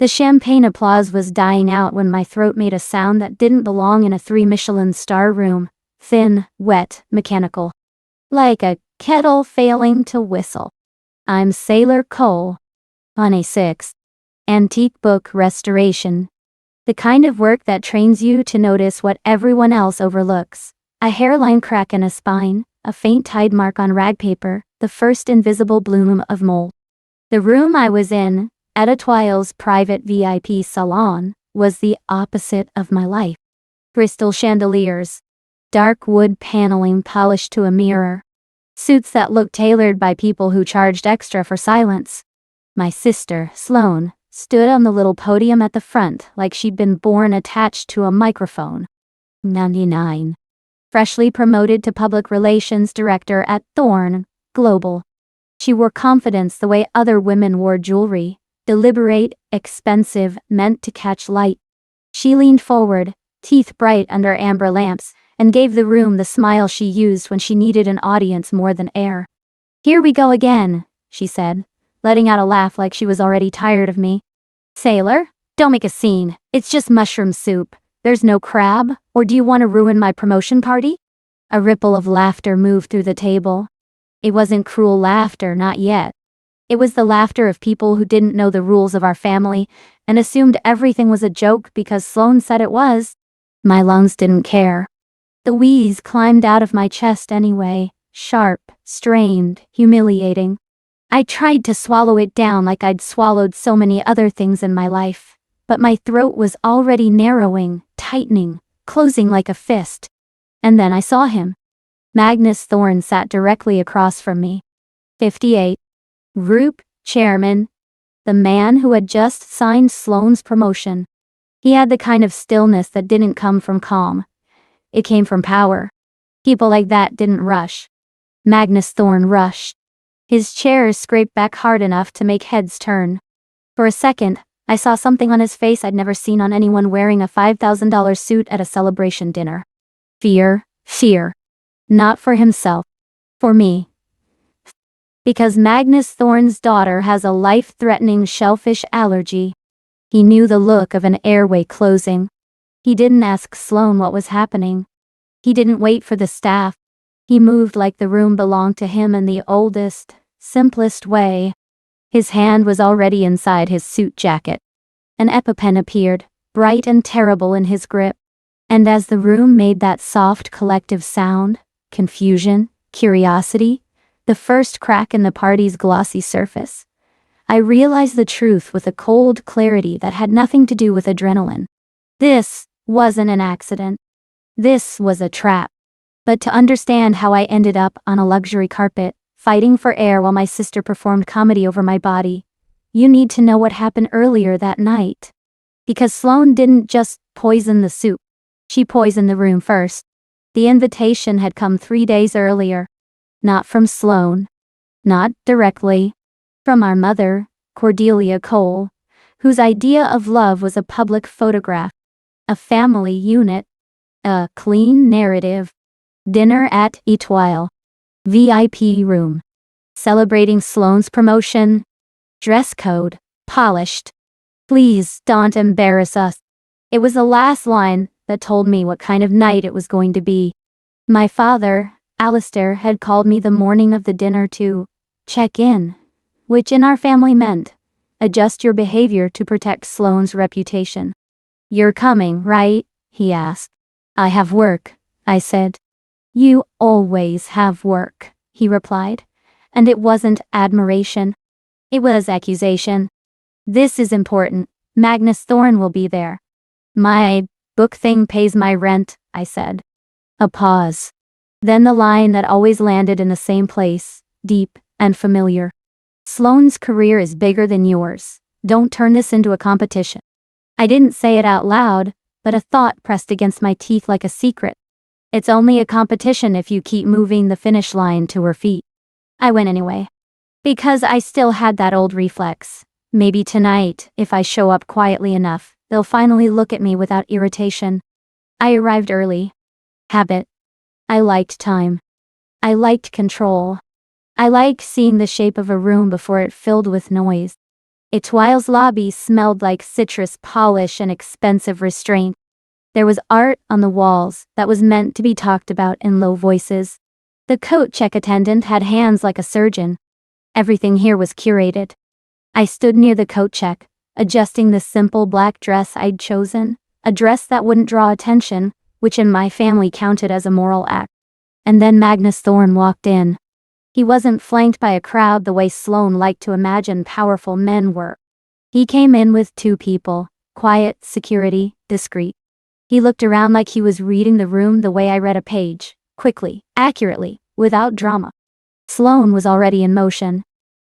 The champagne applause was dying out when my throat made a sound that didn't belong in a 3-Michelin-star room. Thin, wet, mechanical. Like a kettle failing to whistle. I'm Sailor Cole. On A6. Antique book restoration. The kind of work that trains you to notice what everyone else overlooks. A hairline crack in a spine, a faint tide mark on rag paper, the first invisible bloom of mold. The room I was in, Etoile's private VIP salon, was the opposite of my life. Crystal chandeliers. Dark wood paneling polished to a mirror. Suits that looked tailored by people who charged extra for silence. My sister, Sloane, stood on the little podium at the front like she'd been born attached to a microphone. 99. Freshly promoted to public relations director at Thorne Global. She wore confidence the way other women wore jewelry. Deliberate, expensive, meant to catch light. She leaned forward, teeth bright under amber lamps, and gave the room the smile she used when she needed an audience more than air. "Here we go again," she said, letting out a laugh like she was already tired of me. "Sailor, don't make a scene. It's just mushroom soup. There's no crab, or do you want to ruin my promotion party?" A ripple of laughter moved through the table. It wasn't cruel laughter, not yet. It was the laughter of people who didn't know the rules of our family and assumed everything was a joke because Sloane said it was. My lungs didn't care. The wheeze climbed out of my chest anyway, sharp, strained, humiliating. I tried to swallow it down like I'd swallowed so many other things in my life, but my throat was already narrowing, tightening, closing like a fist. And then I saw him. Magnus Thorne sat directly across from me. 58. Group chairman. The man who had just signed Sloane's promotion. He had the kind of stillness that didn't come from calm. It came from power. People like that didn't rush. Magnus Thorne rushed. His chair scraped back hard enough to make heads turn. For a second, I saw something on his face I'd never seen on anyone wearing a $5,000 suit at a celebration dinner. Fear. Fear. Not for himself. For me. Because Magnus Thorne's daughter has a life-threatening shellfish allergy. He knew the look of an airway closing. He didn't ask Sloane what was happening. He didn't wait for the staff. He moved like the room belonged to him in the oldest, simplest way. His hand was already inside his suit jacket. An EpiPen appeared, bright and terrible in his grip. And as the room made that soft collective sound, confusion, curiosity, the first crack in the party's glossy surface, I realized the truth with a cold clarity that had nothing to do with adrenaline. This wasn't an accident. This was a trap. But to understand how I ended up on a luxury carpet, fighting for air while my sister performed comedy over my body, you need to know what happened earlier that night. Because Sloane didn't just poison the soup. She poisoned the room first. The invitation had come 3 days earlier. Not from Sloane. Not directly. From our mother, Cordelia Cole, whose idea of love was a public photograph. A family unit. A clean narrative. Dinner at Etoile. VIP room. Celebrating Sloane's promotion. Dress code. Polished. Please don't embarrass us. It was the last line that told me what kind of night it was going to be. My father, Alistair, had called me the morning of the dinner to check in, which in our family meant adjust your behavior to protect Sloane's reputation. "You're coming, right?" he asked. "I have work," I said. "You always have work," he replied, and it wasn't admiration. It was accusation. "This is important. Magnus Thorne will be there." "My book thing pays my rent," I said. A pause. Then the line that always landed in the same place, deep and familiar. "Sloane's career is bigger than yours. Don't turn this into a competition." I didn't say it out loud, but a thought pressed against my teeth like a secret. It's only a competition if you keep moving the finish line to her feet. I went anyway. Because I still had that old reflex. Maybe tonight, if I show up quietly enough, they'll finally look at me without irritation. I arrived early. Habit. I liked time. I liked control. I liked seeing the shape of a room before it filled with noise. Etoile's lobby smelled like citrus polish and expensive restraint. There was art on the walls that was meant to be talked about in low voices. The coat check attendant had hands like a surgeon. Everything here was curated. I stood near the coat check, adjusting the simple black dress I'd chosen, a dress that wouldn't draw attention, which in my family counted as a moral act. And then Magnus Thorne walked in. He wasn't flanked by a crowd the way Sloane liked to imagine powerful men were. He came in with two people, quiet, security, discreet. He looked around like he was reading the room the way I read a page, quickly, accurately, without drama. Sloane was already in motion.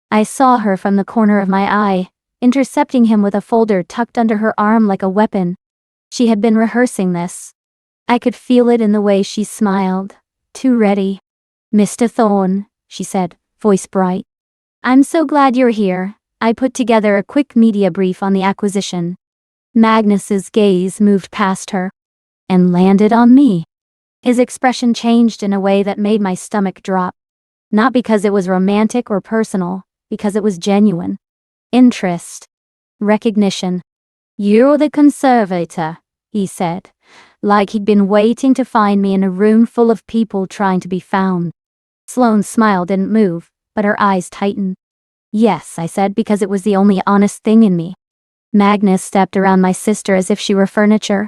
I saw her from the corner of my eye, intercepting him with a folder tucked under her arm like a weapon. She had been rehearsing this. I could feel it in the way she smiled. Too ready. "Mr. Thorne," she said, voice bright. "I'm so glad you're here. I put together a quick media brief on the acquisition." Magnus's gaze moved past her and landed on me. His expression changed in a way that made my stomach drop. Not because it was romantic or personal, because it was genuine. Interest. Recognition. "You're the conservator," he said, like he'd been waiting to find me in a room full of people trying to be found. Sloane's smile didn't move, but her eyes tightened. "Yes," I said, because it was the only honest thing in me. Magnus stepped around my sister as if she were furniture.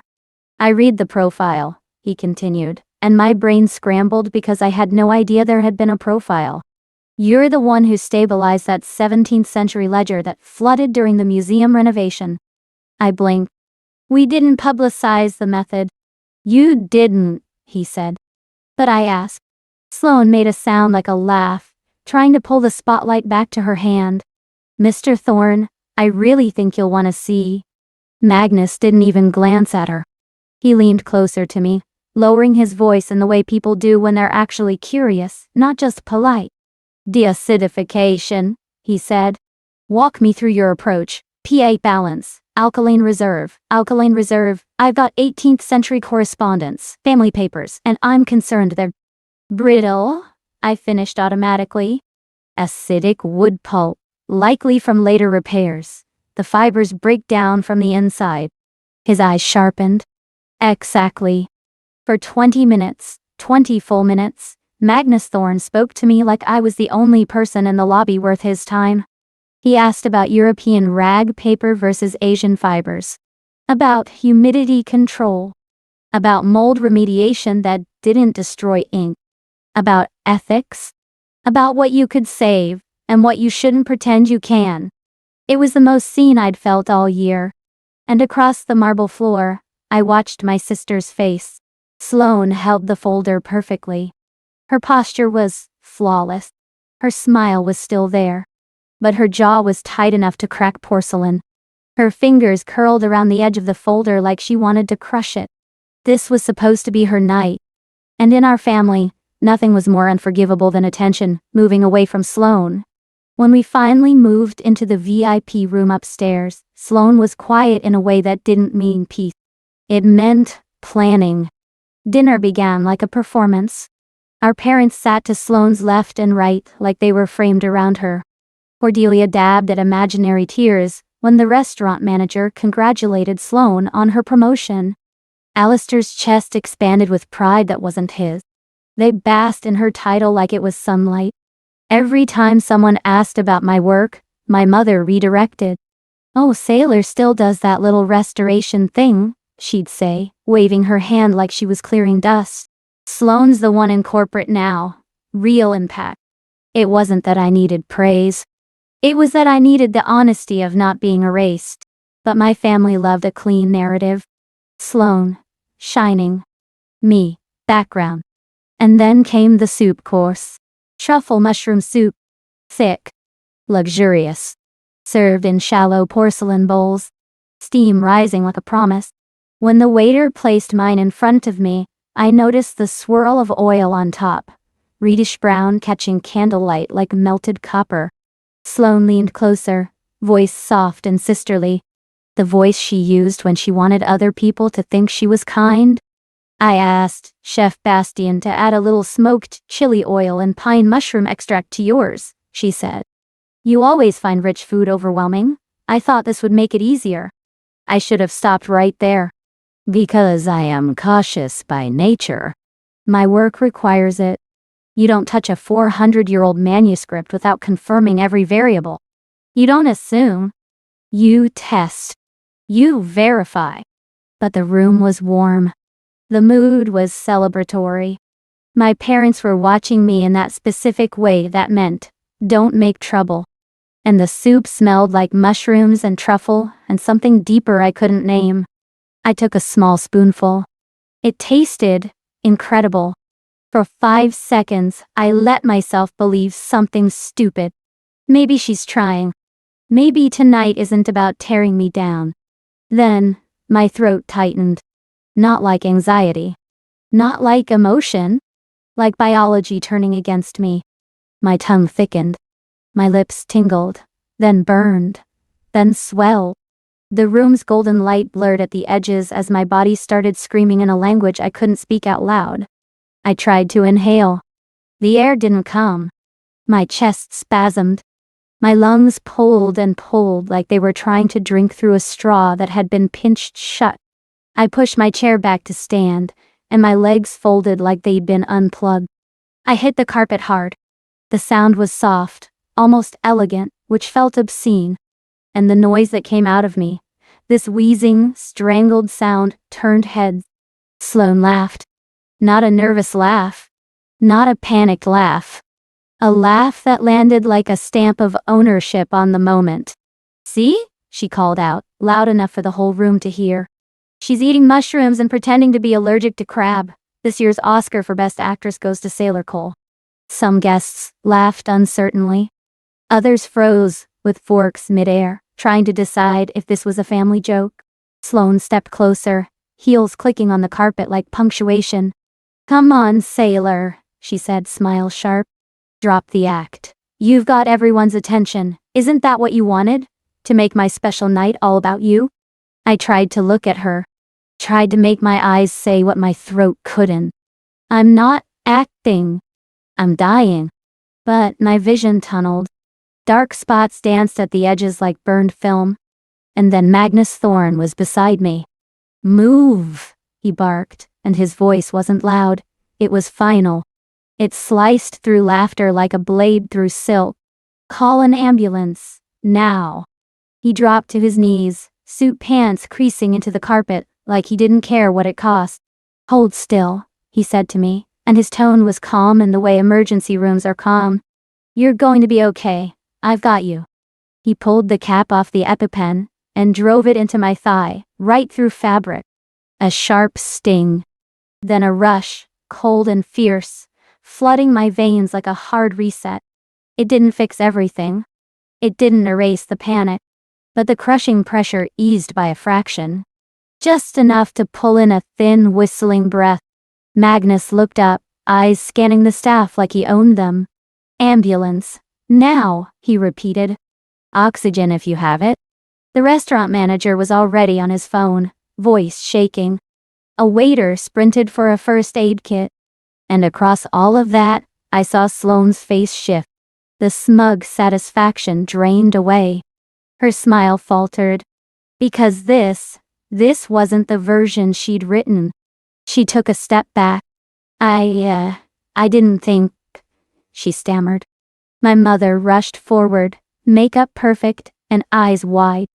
"I read the profile," he continued, and my brain scrambled because I had no idea there had been a profile. "You're the one who stabilized that 17th century ledger that flooded during the museum renovation." I blinked. "We didn't publicize the method." "You didn't," he said. "But I asked." Sloane made a sound like a laugh, trying to pull the spotlight back to her hand. "Mr. Thorne, I really think you'll want to see." Magnus didn't even glance at her. He leaned closer to me, lowering his voice in the way people do when they're actually curious, not just polite. "Deacidification," he said. "Walk me through your approach. pH balance, alkaline reserve, alkaline reserve. I've got 18th century correspondence, family papers, and I'm concerned they're brittle," I finished automatically. "Acidic wood pulp, likely from later repairs. The fibers break down from the inside." His eyes sharpened. "Exactly." For 20 minutes, 20 full minutes, Magnus Thorne spoke to me like I was the only person in the lobby worth his time. He asked about European rag paper versus Asian fibers, about humidity control, about mold remediation that didn't destroy ink, about ethics, about what you could save and what you shouldn't pretend you can. It was the most seen I'd felt all year. And across the marble floor, I watched my sister's face. Sloane held the folder perfectly. Her posture was flawless. Her smile was still there. But her jaw was tight enough to crack porcelain. Her fingers curled around the edge of the folder like she wanted to crush it. This was supposed to be her night. And in our family, nothing was more unforgivable than attention moving away from Sloane. When we finally moved into the VIP room upstairs, Sloane was quiet in a way that didn't mean peace. It meant planning. Dinner began like a performance. Our parents sat to Sloane's left and right like they were framed around her. Cordelia dabbed at imaginary tears when the restaurant manager congratulated Sloane on her promotion. Alistair's chest expanded with pride that wasn't his. They basked in her title like it was sunlight. Every time someone asked about my work, my mother redirected. "Oh, Sailor still does that little restoration thing," she'd say, waving her hand like she was clearing dust. "Sloane's the one in corporate now. Real impact." It wasn't that I needed praise. It was that I needed the honesty of not being erased. But my family loved a clean narrative. Sloane, shining. Me, background. And then came the soup course. Truffle mushroom soup. Thick. Luxurious. Served in shallow porcelain bowls. Steam rising like a promise. When the waiter placed mine in front of me, I noticed the swirl of oil on top. Reddish brown catching candlelight like melted copper. Sloane leaned closer, voice soft and sisterly. The voice she used when she wanted other people to think she was kind. I asked Chef Bastien to add a little smoked chili oil and pine mushroom extract to yours, she said. "You always find rich food overwhelming." I thought this would make it easier. I should have stopped right there. Because I am cautious by nature. My work requires it. You don't touch a 400-year-old manuscript without confirming every variable. You don't assume. You test. You verify. But the room was warm. The mood was celebratory. My parents were watching me in that specific way that meant, don't make trouble. And the soup smelled like mushrooms and truffle and something deeper I couldn't name. I took a small spoonful. It tasted incredible. For 5 seconds, I let myself believe something stupid. Maybe she's trying. Maybe tonight isn't about tearing me down. Then, my throat tightened. Not like anxiety. Not like emotion. Like biology turning against me. My tongue thickened. My lips tingled. Then burned. Then swelled. The room's golden light blurred at the edges as my body started screaming in a language I couldn't speak out loud. I tried to inhale. The air didn't come. My chest spasmed. My lungs pulled and pulled like they were trying to drink through a straw that had been pinched shut. I pushed my chair back to stand, and my legs folded like they'd been unplugged. I hit the carpet hard. The sound was soft, almost elegant, which felt obscene. And the noise that came out of me, this wheezing, strangled sound, turned heads. Sloane laughed. Not a nervous laugh. Not a panicked laugh. A laugh that landed like a stamp of ownership on the moment. See? She called out, loud enough for the whole room to hear. She's eating mushrooms and pretending to be allergic to crab. This year's Oscar for Best Actress goes to Sailor Cole. Some guests laughed uncertainly. Others froze, with forks midair, trying to decide if this was a family joke. Sloane stepped closer, heels clicking on the carpet like punctuation. Come on, sailor, she said, smile sharp. Drop the act. You've got everyone's attention. Isn't that what you wanted? To make my special night all about you? I tried to look at her. Tried to make my eyes say what my throat couldn't. I'm not acting. I'm dying. But my vision tunneled. Dark spots danced at the edges like burned film. And then Magnus Thorne was beside me. Move, he barked, and his voice wasn't loud. It was final. It sliced through laughter like a blade through silk. Call an ambulance. Now. He dropped to his knees, suit pants creasing into the carpet, like he didn't care what it cost. Hold still, he said to me, and his tone was calm in the way emergency rooms are calm. You're going to be okay. I've got you. He pulled the cap off the EpiPen and drove it into my thigh, right through fabric. A sharp sting. Then a rush, cold and fierce, flooding my veins like a hard reset. It didn't fix everything. It didn't erase the panic. But the crushing pressure eased by a fraction. Just enough to pull in a thin, whistling breath. Magnus looked up, eyes scanning the staff like he owned them. Ambulance. Now, he repeated. Oxygen if you have it. The restaurant manager was already on his phone, voice shaking. A waiter sprinted for a first aid kit. And across all of that, I saw Sloane's face shift. The smug satisfaction drained away. Her smile faltered. Because this wasn't the version she'd written. She took a step back. I didn't think, she stammered. My mother rushed forward, makeup perfect, and eyes wide.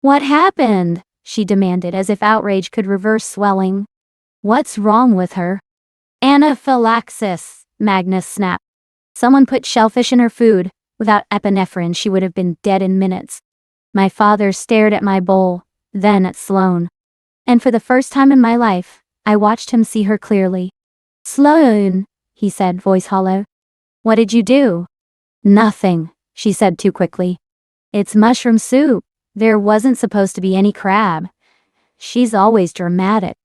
What happened? She demanded as if outrage could reverse swelling. What's wrong with her? Anaphylaxis, Magnus snapped. Someone put shellfish in her food. Without epinephrine, she would have been dead in minutes. My father stared at my bowl, then at Sloane. And for the first time in my life, I watched him see her clearly. Sloane, he said, voice hollow. What did you do? Nothing, she said too quickly. It's mushroom soup. There wasn't supposed to be any crab. She's always dramatic.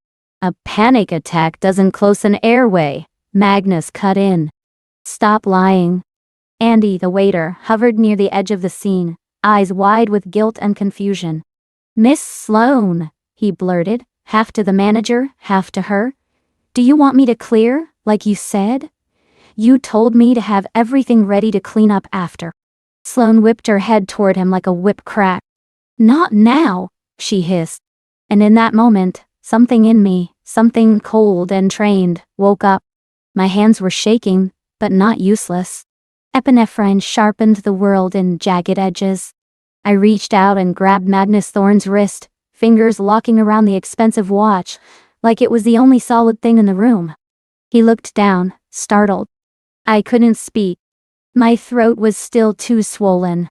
A panic attack doesn't close an airway, Magnus cut in. Stop lying. Andy, the waiter, hovered near the edge of the scene, eyes wide with guilt and confusion. Miss Sloane, he blurted, half to the manager, half to her. Do you want me to clear, like you said? You told me to have everything ready to clean up after. Sloane whipped her head toward him like a whip crack. Not now, she hissed. And in that moment, something in me, something cold and trained, woke up. My hands were shaking, but not useless. Epinephrine sharpened the world in jagged edges. I reached out and grabbed Magnus Thorne's wrist, fingers locking around the expensive watch, like it was the only solid thing in the room. He looked down, startled. I couldn't speak. My throat was still too swollen.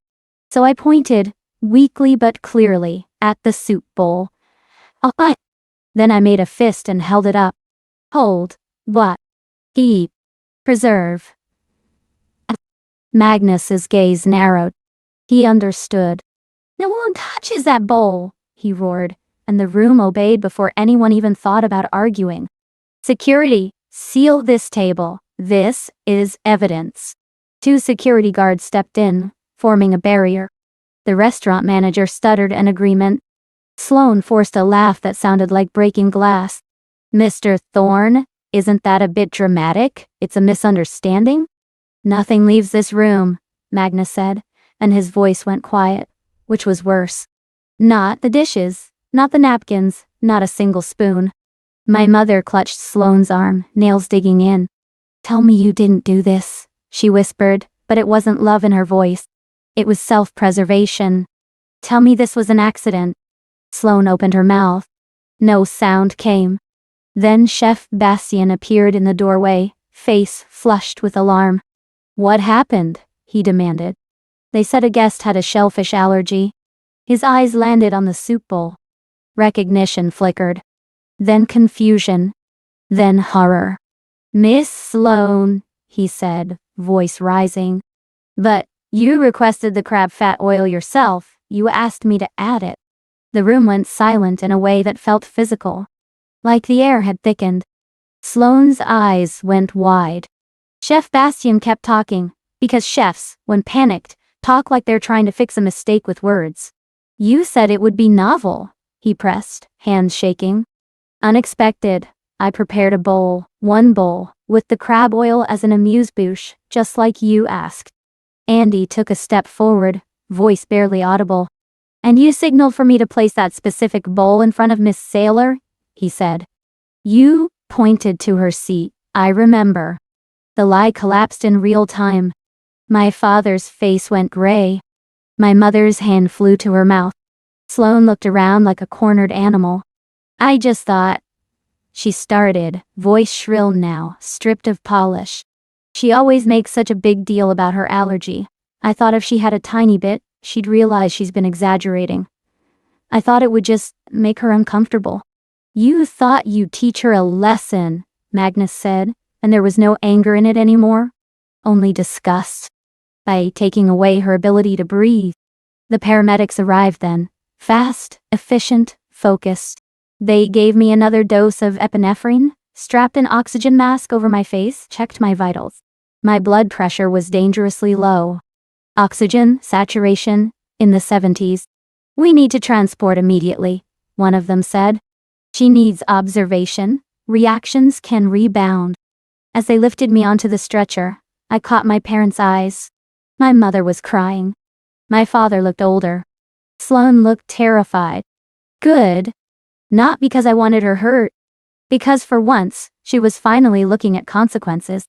So I pointed, weakly but clearly, at the soup bowl. Then I made a fist and held it up. Hold. What? Keep. Preserve. Magnus's gaze narrowed. He understood. No one touches that bowl, he roared, and the room obeyed before anyone even thought about arguing. Security, seal this table. This is evidence. 2 security guards stepped in, forming a barrier. The restaurant manager stuttered an agreement. Sloane forced a laugh that sounded like breaking glass. Mr. Thorne, isn't that a bit dramatic? It's a misunderstanding? Nothing leaves this room, Magnus said, and his voice went quiet, which was worse. Not the dishes, not the napkins, not a single spoon. My mother clutched Sloane's arm, nails digging in. Tell me you didn't do this, she whispered, but it wasn't love in her voice. It was self-preservation. Tell me this was an accident. Sloane opened her mouth. No sound came. Then Chef Bastien appeared in the doorway, face flushed with alarm. What happened? He demanded. They said a guest had a shellfish allergy. His eyes landed on the soup bowl. Recognition flickered. Then confusion. Then horror. Miss Sloane, he said, voice rising. But you requested the crab fat oil yourself. You asked me to add it. The room went silent in a way that felt physical. Like the air had thickened. Sloane's eyes went wide. Chef Bastien kept talking, because chefs, when panicked, talk like they're trying to fix a mistake with words. You said it would be novel, he pressed, hands shaking. Unexpected. I prepared a bowl, one bowl, with the crab oil as an amuse-bouche, just like you asked. Andy took a step forward, voice barely audible. And you signaled for me to place that specific bowl in front of Miss Saylor, he said. You pointed to her seat, I remember. The lie collapsed in real time. My father's face went gray. My mother's hand flew to her mouth. Sloane looked around like a cornered animal. I just thought. She started, voice shrill now, stripped of polish. She always makes such a big deal about her allergy. I thought if she had a tiny bit, she'd realize she's been exaggerating. I thought it would just make her uncomfortable. You thought you'd teach her a lesson, Magnus said, and there was no anger in it anymore. Only disgust. By taking away her ability to breathe. The paramedics arrived then. Fast, efficient, focused. They gave me another dose of epinephrine, strapped an oxygen mask over my face, checked my vitals. My blood pressure was dangerously low. Oxygen, saturation, in the 70s. We need to transport immediately, one of them said. She needs observation. Reactions can rebound. As they lifted me onto the stretcher, I caught my parents' eyes. My mother was crying. My father looked older. Sloane looked terrified. Good. Not because I wanted her hurt. Because for once, she was finally looking at consequences.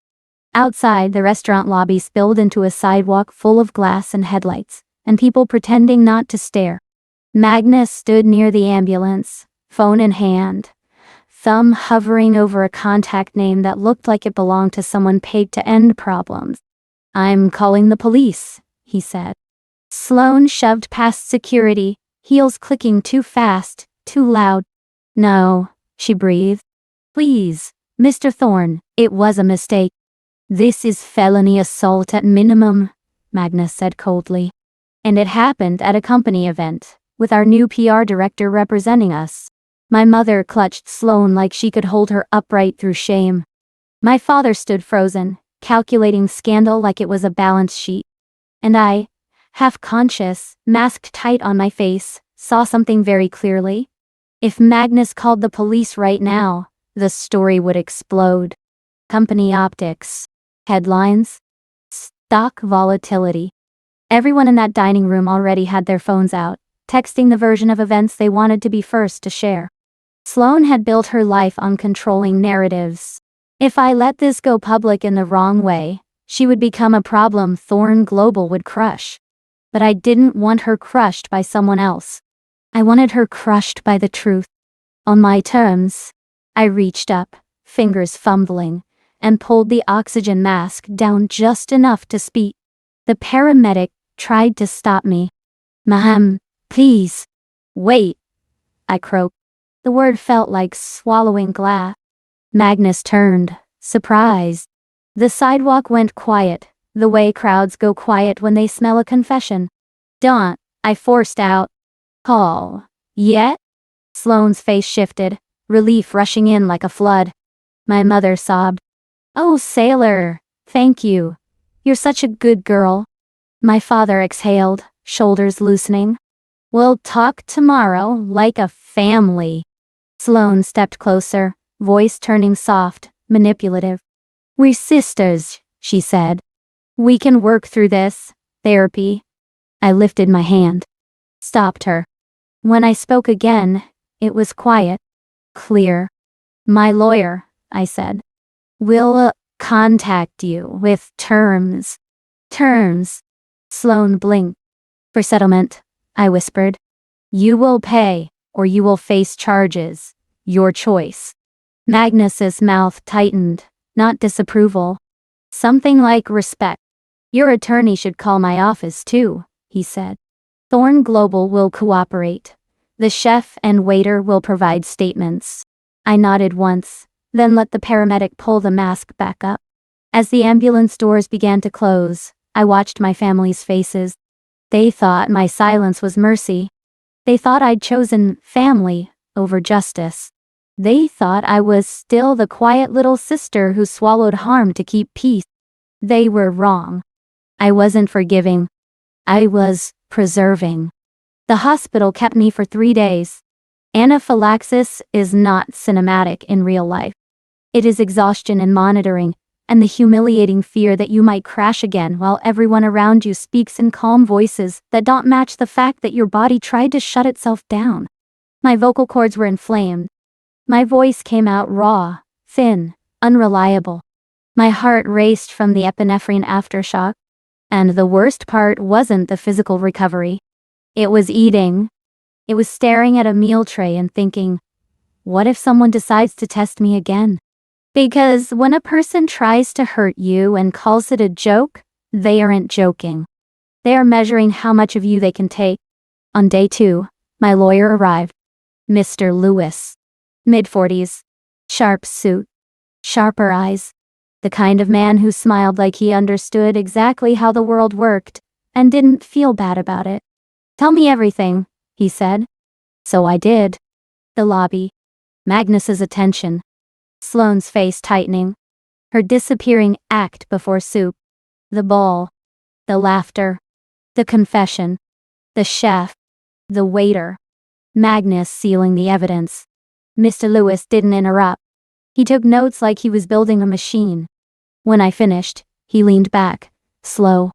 Outside, the restaurant lobby spilled into a sidewalk full of glass and headlights, and people pretending not to stare. Magnus stood near the ambulance, phone in hand, thumb hovering over a contact name that looked like it belonged to someone paid to end problems. I'm calling the police, he said. Sloane shoved past security, heels clicking too fast, too loud. No, she breathed. Please, Mr. Thorne, it was a mistake. This is felony assault at minimum, Magnus said coldly. And it happened at a company event, with our new PR director representing us. My mother clutched Sloane like she could hold her upright through shame. My father stood frozen, calculating scandal like it was a balance sheet. And I, half conscious, masked tight on my face, saw something very clearly. If Magnus called the police right now, the story would explode. Company optics. Headlines. Stock volatility. Everyone in that dining room already had their phones out, texting the version of events they wanted to be first to share. Sloane had built her life on controlling narratives. If I let this go public in the wrong way, she would become a problem Thorn Global would crush. But I didn't want her crushed by someone else. I wanted her crushed by the truth. On my terms. I reached up, fingers fumbling, and pulled the oxygen mask down just enough to speak. The paramedic tried to stop me. "Ma'am, please. Wait," I croaked. The word felt like swallowing glass. Magnus turned, surprised. The sidewalk went quiet, the way crowds go quiet when they smell a confession. "Don't," I forced out. "Call. Yet?" Sloane's face shifted, relief rushing in like a flood. My mother sobbed. "Oh, Sailor, thank you. You're such a good girl." My father exhaled, shoulders loosening. "We'll talk tomorrow like a family." Sloane stepped closer, voice turning soft, manipulative. "We're sisters," she said. "We can work through this. Therapy." I lifted my hand. Stopped her. When I spoke again, it was quiet. Clear. "My lawyer," I said, "will contact you with terms." "Terms?" Sloane blinked. "For settlement," I whispered. "You will pay, or you will face charges. Your choice." Magnus's mouth tightened, not disapproval. Something like respect. "Your attorney should call my office too," he said. "Thorn Global will cooperate. The chef and waiter will provide statements." I nodded once, then let the paramedic pull the mask back up. As the ambulance doors began to close, I watched my family's faces. They thought my silence was mercy. They thought I'd chosen family over justice. They thought I was still the quiet little sister who swallowed harm to keep peace. They were wrong. I wasn't forgiving. I was preserving. The hospital kept me for 3 days. Anaphylaxis is not cinematic in real life. It is exhaustion and monitoring, and the humiliating fear that you might crash again while everyone around you speaks in calm voices that don't match the fact that your body tried to shut itself down. My vocal cords were inflamed. My voice came out raw, thin, unreliable. My heart raced from the epinephrine aftershock. And the worst part wasn't the physical recovery. It was eating. It was staring at a meal tray and thinking, what if someone decides to test me again? Because when a person tries to hurt you and calls it a joke, they aren't joking. They are measuring how much of you they can take. On day 2, my lawyer arrived. Mr. Lewis. Mid-40s. Sharp suit. Sharper eyes. The kind of man who smiled like he understood exactly how the world worked and didn't feel bad about it. "Tell me everything," he said. So I did. The lobby. Magnus's attention. Sloane's face tightening. Her disappearing act before soup. The ball. The laughter. The confession. The chef. The waiter. Magnus sealing the evidence. Mr. Lewis didn't interrupt. He took notes like he was building a machine. When I finished, he leaned back, slow.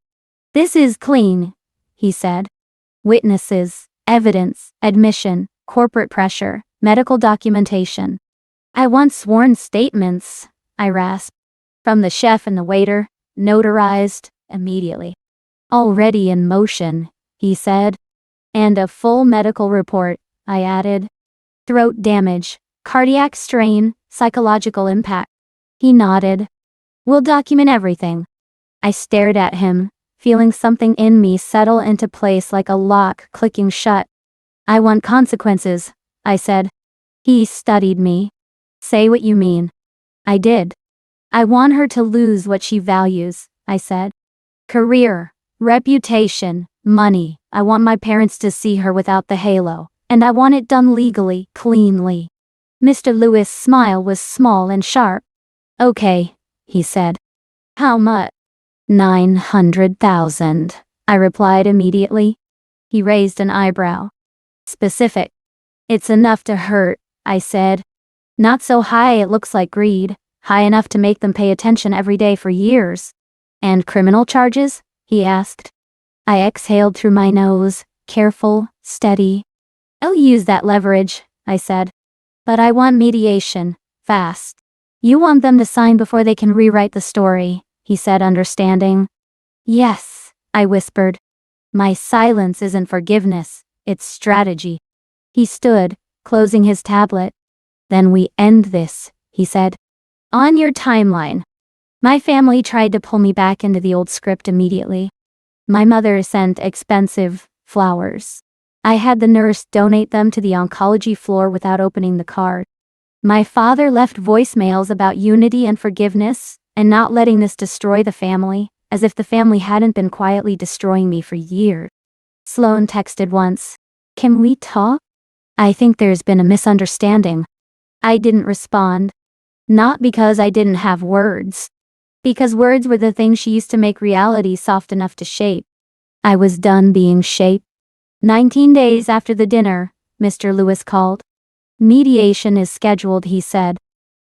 "This is clean," he said. "Witnesses, evidence, admission, corporate pressure, medical documentation." "I want sworn statements," I rasped. "From the chef and the waiter, notarized, immediately." "Already in motion," he said. "And a full medical report," I added. "Throat damage, cardiac strain, psychological impact." He nodded. "We'll document everything." I stared at him, feeling something in me settle into place like a lock clicking shut. "I want consequences," I said. He studied me. "Say what you mean." I did. "I want her to lose what she values," I said. "Career, reputation, money. I want my parents to see her without the halo, and I want it done legally, cleanly." Mr. Lewis' smile was small and sharp. "Okay," he said. "How much?" 900,000, I replied immediately. He raised an eyebrow. "Specific." "It's enough to hurt," I said. "Not so high it looks like greed, high enough to make them pay attention every day for years." "And criminal charges?" he asked. I exhaled through my nose, careful, steady. I'll use that leverage, I said. But I want mediation, fast. You want them to sign before they can rewrite the story, he said, understanding. Yes, I whispered. My silence isn't forgiveness, it's strategy. He stood, closing his tablet. Then we end this, he said. On your timeline. My family tried to pull me back into the old script immediately. My mother sent expensive flowers. I had the nurse donate them to the oncology floor without opening the card. My father left voicemails about unity and forgiveness, and not letting this destroy the family, as if the family hadn't been quietly destroying me for years. Sloan texted once, "Can we talk? I think there's been a misunderstanding." I didn't respond. Not because I didn't have words. Because words were the things she used to make reality soft enough to shape. I was done being shaped. 19 days after the dinner, Mr. Lewis called. Mediation is scheduled, he said.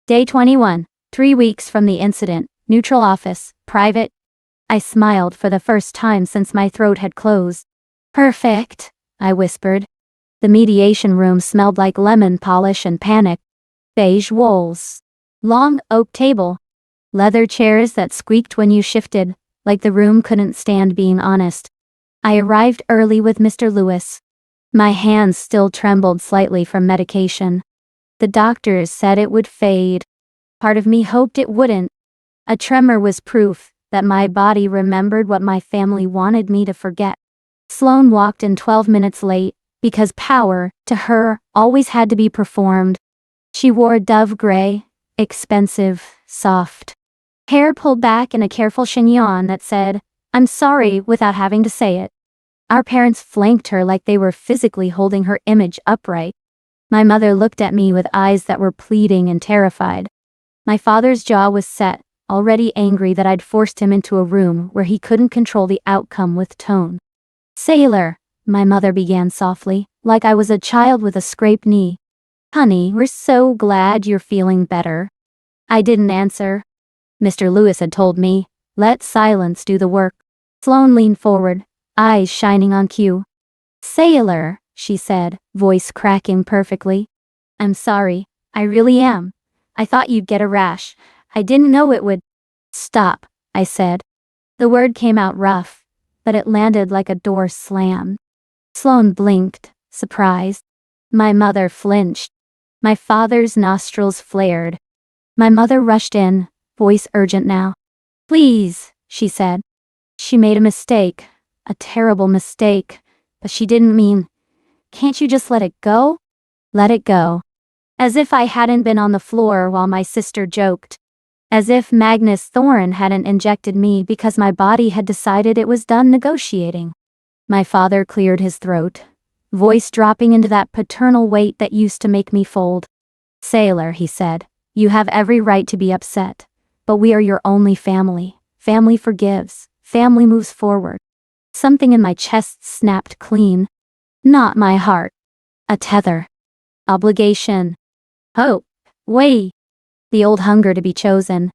Day 21, 3 weeks from the incident, neutral office, private. I smiled for the first time since my throat had closed. Perfect, I whispered. The mediation room smelled like lemon polish and panic. Beige walls. Long oak table. Leather chairs that squeaked when you shifted, like the room couldn't stand being honest. I arrived early with Mr. Lewis. My hands still trembled slightly from medication. The doctors said it would fade. Part of me hoped it wouldn't. A tremor was proof that my body remembered what my family wanted me to forget. Sloan walked in 12 minutes late, because power, to her, always had to be performed. She wore dove gray, expensive, soft. Hair pulled back in a careful chignon that said, "I'm sorry," without having to say it. Our parents flanked her like they were physically holding her image upright. My mother looked at me with eyes that were pleading and terrified. My father's jaw was set, already angry that I'd forced him into a room where he couldn't control the outcome with tone. "Sailor," my mother began softly, like I was a child with a scraped knee. "Honey, we're so glad you're feeling better." I didn't answer. Mr. Lewis had told me, let silence do the work. Sloan leaned forward, eyes shining on cue. "Sailor," she said, voice cracking perfectly. "I'm sorry, I really am. I thought you'd get a rash. I didn't know it would." "Stop," I said. The word came out rough, but it landed like a door slammed. Sloan blinked, surprised. My mother flinched. My father's nostrils flared. My mother rushed in, voice urgent now. "Please," she said. She made a mistake, a terrible mistake, but she didn't mean, "Can't you just let it go?" Let it go. As if I hadn't been on the floor while my sister joked. As if Magnus Thorne hadn't injected me because my body had decided it was done negotiating. My father cleared his throat, voice dropping into that paternal weight that used to make me fold. "Sailor," he said, "you have every right to be upset, but we are your only family. Family forgives. Family moves forward." Something in my chest snapped clean. Not my heart. A tether. Obligation. Hope. Wait. The old hunger to be chosen.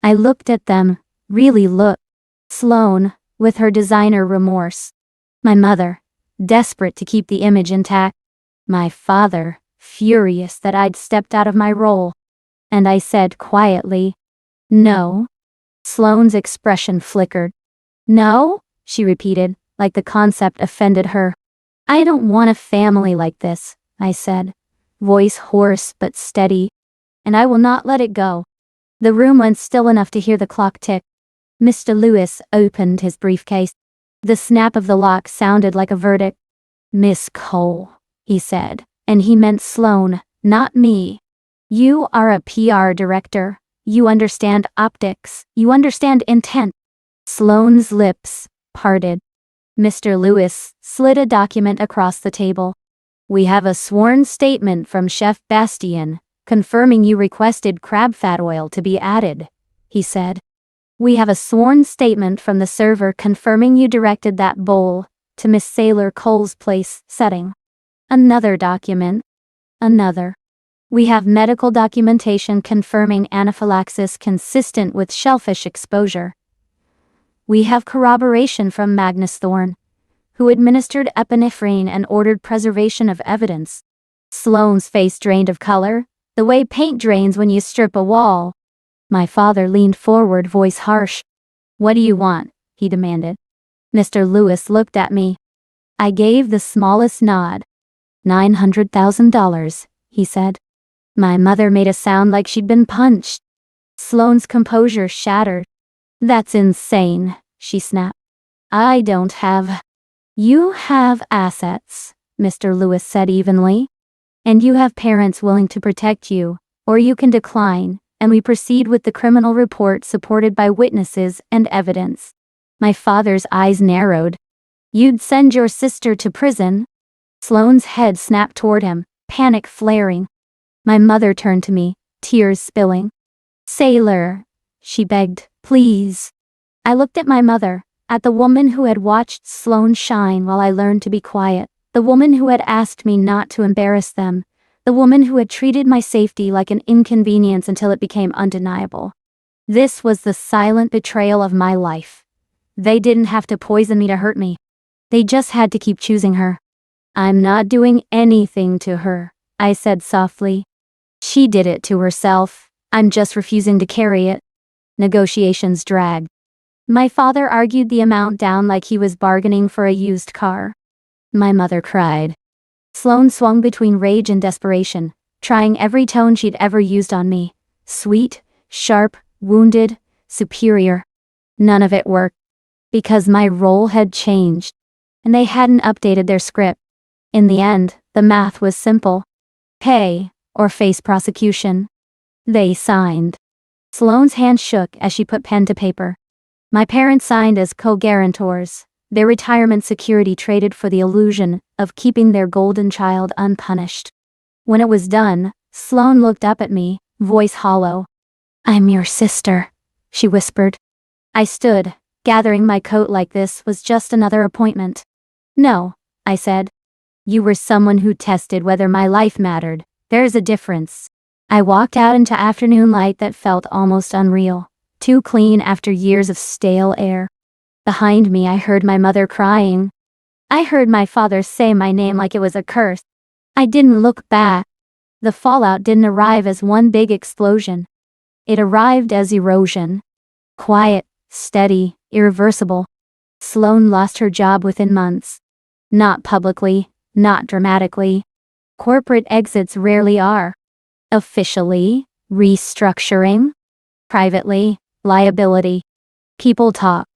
I looked at them, really looked. Sloan, with her designer remorse. My mother, desperate to keep the image intact. My father, furious that I'd stepped out of my role. And I said quietly, "No." Sloan's expression flickered. "No?" she repeated, like the concept offended her. "I don't want a family like this," I said, voice hoarse but steady. "And I will not let it go." The room went still enough to hear the clock tick. Mr. Lewis opened his briefcase. The snap of the lock sounded like a verdict. "Miss Cole," he said, and he meant Sloan, not me. "You are a PR director. You understand optics. You understand intent." Sloan's lips parted. Mr. Lewis slid a document across the table. "We have a sworn statement from Chef Bastien, confirming you requested crab fat oil to be added," he said. "We have a sworn statement from the server confirming you directed that bowl to Miss Sailor Cole's place setting." Another document. Another. "We have medical documentation confirming anaphylaxis consistent with shellfish exposure." "We have corroboration from Magnus Thorne, who administered epinephrine and ordered preservation of evidence. Sloane's face drained of color, the way paint drains when you strip a wall. My father leaned forward, voice harsh. "What do you want?" he demanded. Mr. Lewis looked at me. I gave the smallest nod. $900,000, he said. My mother made a sound like she'd been punched. Sloane's composure shattered. "That's insane," she snapped. "I don't have." "You have assets," Mr. Lewis said evenly. "And you have parents willing to protect you, or you can decline, and we proceed with the criminal report supported by witnesses and evidence." My father's eyes narrowed. "You'd send your sister to prison?" Sloane's head snapped toward him, panic flaring. My mother turned to me, tears spilling. "Sailor," she begged, "please." I looked at my mother, at the woman who had watched Sloane shine while I learned to be quiet, the woman who had asked me not to embarrass them, the woman who had treated my safety like an inconvenience until it became undeniable. This was the silent betrayal of my life. They didn't have to poison me to hurt me. They just had to keep choosing her. "I'm not doing anything to her," I said softly. "She did it to herself. I'm just refusing to carry it." Negotiations dragged. My father argued the amount down like he was bargaining for a used car. My mother cried. Sloane swung between rage and desperation, trying every tone she'd ever used on me. Sweet, sharp, wounded, superior. None of it worked. Because my role had changed. And they hadn't updated their script. In the end, the math was simple. Pay, or face prosecution. They signed. Sloane's hand shook as she put pen to paper. My parents signed as co-guarantors, their retirement security traded for the illusion of keeping their golden child unpunished. When it was done, Sloane looked up at me, voice hollow. "I'm your sister," she whispered. I stood, gathering my coat like this was just another appointment. "No," I said. "You were someone who tested whether my life mattered. There's a difference." I walked out into afternoon light that felt almost unreal, too clean after years of stale air. Behind me I heard my mother crying. I heard my father say my name like it was a curse. I didn't look back. The fallout didn't arrive as one big explosion. It arrived as erosion. Quiet, steady, irreversible. Sloane lost her job within months. Not publicly, not dramatically. Corporate exits rarely are. Officially, restructuring. Privately, liability. People talk,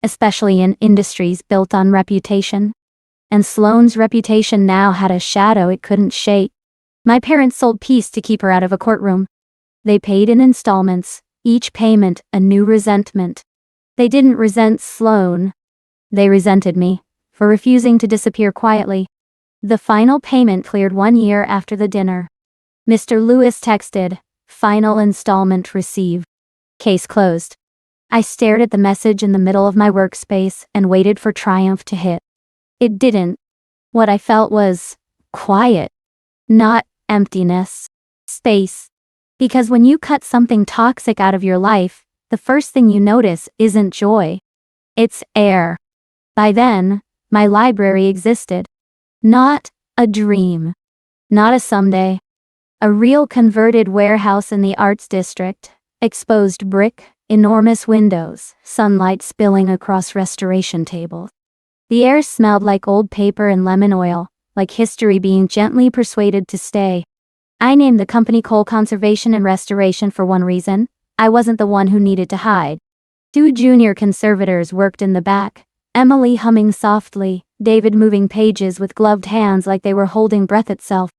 especially in industries built on reputation. And Sloane's reputation now had a shadow it couldn't shake. My parents sold peace to keep her out of a courtroom. They paid in installments, each payment a new resentment. They didn't resent Sloane. They resented me for refusing to disappear quietly. The final payment cleared 1 year after the dinner. Mr. Lewis texted, "Final installment received. Case closed." I stared at the message in the middle of my workspace and waited for triumph to hit. It didn't. What I felt was quiet. Not emptiness. Space. Because when you cut something toxic out of your life, the first thing you notice isn't joy. It's air. By then, my library existed. Not a dream. Not a someday. A real converted warehouse in the arts district. Exposed brick, enormous windows, sunlight spilling across restoration tables. The air smelled like old paper and lemon oil, like history being gently persuaded to stay. I named the company Coal Conservation and Restoration for one reason: I wasn't the one who needed to hide. 2 junior conservators worked in the back, Emily humming softly, David moving pages with gloved hands like they were holding breath itself.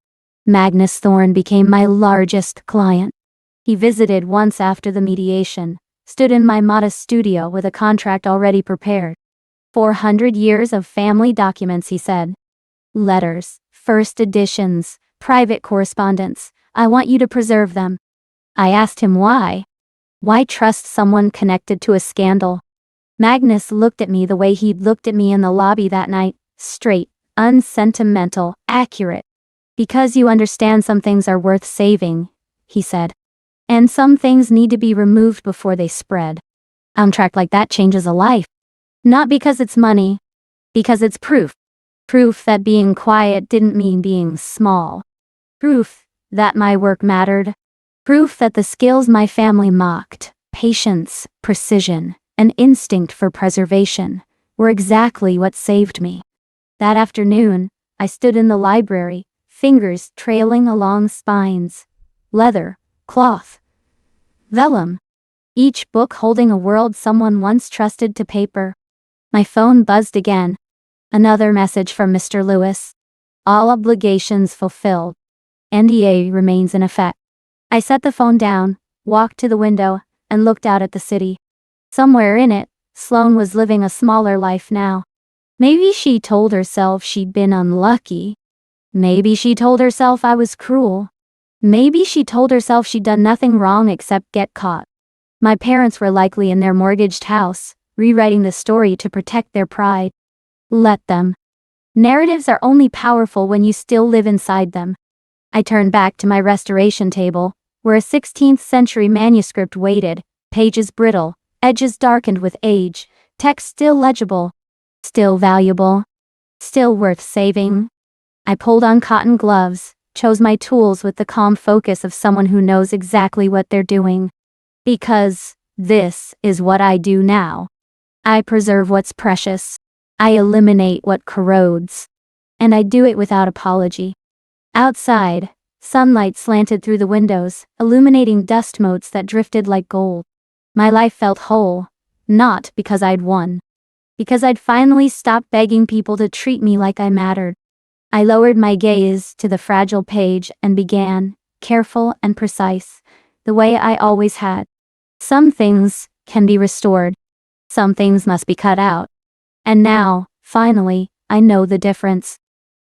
Magnus Thorne became my largest client. He visited once after the mediation, stood in my modest studio with a contract already prepared. 400 years of family documents, he said. Letters, first editions, private correspondence. I want you to preserve them. I asked him why. Why trust someone connected to a scandal? Magnus looked at me the way he'd looked at me in the lobby that night, straight, unsentimental, accurate. Because you understand some things are worth saving, he said. And some things need to be removed before they spread. Contract like that changes a life. Not because it's money. Because it's proof. Proof that being quiet didn't mean being small. Proof that my work mattered. Proof that the skills my family mocked, patience, precision, and instinct for preservation, were exactly what saved me. That afternoon, I stood in the library, fingers trailing along spines. Leather, cloth, vellum. Each book holding a world someone once trusted to paper. My phone buzzed again. Another message from Mr. Lewis. All obligations fulfilled. NDA remains in effect. I set the phone down, walked to the window, and looked out at the city. Somewhere in it, Sloane was living a smaller life now. Maybe she told herself she'd been unlucky. Maybe she told herself I was cruel. Maybe she told herself she'd done nothing wrong except get caught. My parents were likely in their mortgaged house, rewriting the story to protect their pride. Let them. Narratives are only powerful when you still live inside them. I turned back to my restoration table, where a 16th century manuscript waited, pages brittle, edges darkened with age, text still legible, still valuable, still worth saving. I pulled on cotton gloves, chose my tools with the calm focus of someone who knows exactly what they're doing. Because this is what I do now. I preserve what's precious. I eliminate what corrodes. And I do it without apology. Outside, sunlight slanted through the windows, illuminating dust motes that drifted like gold. My life felt whole, not because I'd won. Because I'd finally stopped begging people to treat me like I mattered. I lowered my gaze to the fragile page and began, careful and precise, the way I always had. Some things can be restored. Some things must be cut out. And now, finally, I know the difference.